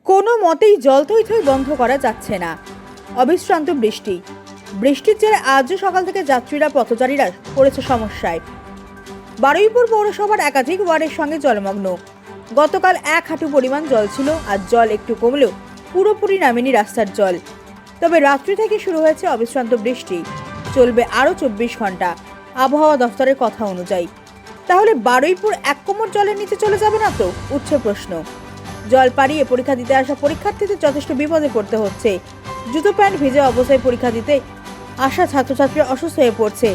কোনো মতেই জল থই থই বন্ধ করা যাচ্ছে না। অবিশ্রান্ত বৃষ্টি। বৃষ্টির জেরে আজও সকাল থেকে যাত্রীরা পথচারীরা পড়েছে সমস্যায়। বারুইপুর পৌরসভার একাধিক ওয়ার্ডের সঙ্গে জলমগ্ন। গতকাল 1 হাঁটু পরিমাণ জল ছিল, আর জল একটু কমলেও পুরোপুরি নামেনি রাস্তার জল। তবে রাত্রি থেকে শুরু হয়েছে অবিশ্রান্ত বৃষ্টি, চলবে আরও 24 ঘন্টা আবহাওয়া দফতরের কথা অনুযায়ী। তাহলে বারুইপুর 1 কোমর জলের নিচে চলে যাবে না তো, উঠছে প্রশ্ন। জল পাড়িয়ে পরীক্ষা দিতে আসা পরীক্ষার্থীদের যথেষ্ট বিপদে পড়তে হচ্ছে। জুতো প্যান্ট ভিজে অবস্থায় পরীক্ষা দিতে আসা ছাত্রছাত্রীরা অসুস্থ হয়ে পড়ছে,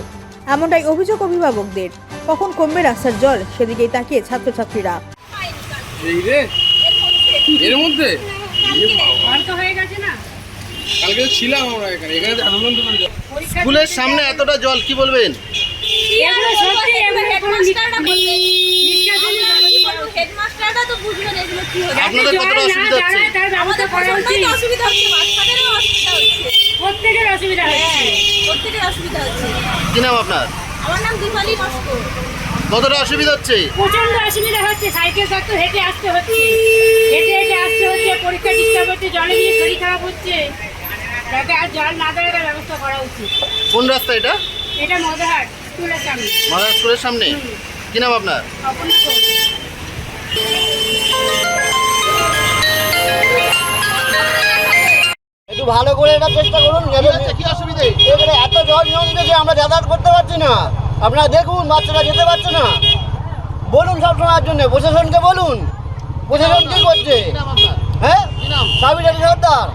এমনটাই অভিযোগ অভিভাবকদের। কখন কমবে রাস্তার জল, সেদিকেই তাকিয়ে ছাত্রছাত্রীরা। এর মধ্যে কালকে ছিলাম আমরা এখানে স্কুলের সামনে এতটা জল, কি বলবেন? আপনাদের কতটা অসুবিধা হচ্ছে? কি নাম আপনার? আমার নাম দীপালি নস্কর। কতটা অসুবিধা হচ্ছে? প্রচন্ড অসুবিধা হচ্ছে। সাইকেল থাকতে হেঁটে আসতে হচ্ছে, হেঁটে আসতে হচ্ছে। পরীক্ষা ডিস্টার্ব হচ্ছে, জলে নিয়ে শরীর খারাপ হচ্ছে। যাতে আর জল না দেওয়ার ব্যবস্থা করা উচিত। কোন রাস্তা এটা? এটা মজাহাট স্কুলের সামনে। মহারাজ স্কুলের সামনে। কি নাম আপনার? অপূর্ণ। একটু ভালো করে এটা চেষ্টা করুন। কি অসুবিধা? এখানে এত জল জমছে যে আমরা যাতায়াত করতে পারছি না। আপনারা দেখুন, বাচ্চারা যেতে পারছে না। বলুন সবসময়ের জন্য প্রশাসনকে বলুন। প্রশাসন কি করছে? কি নাম আপনার? হ্যাঁ, কি নাম? সাবির আলী সর্দার।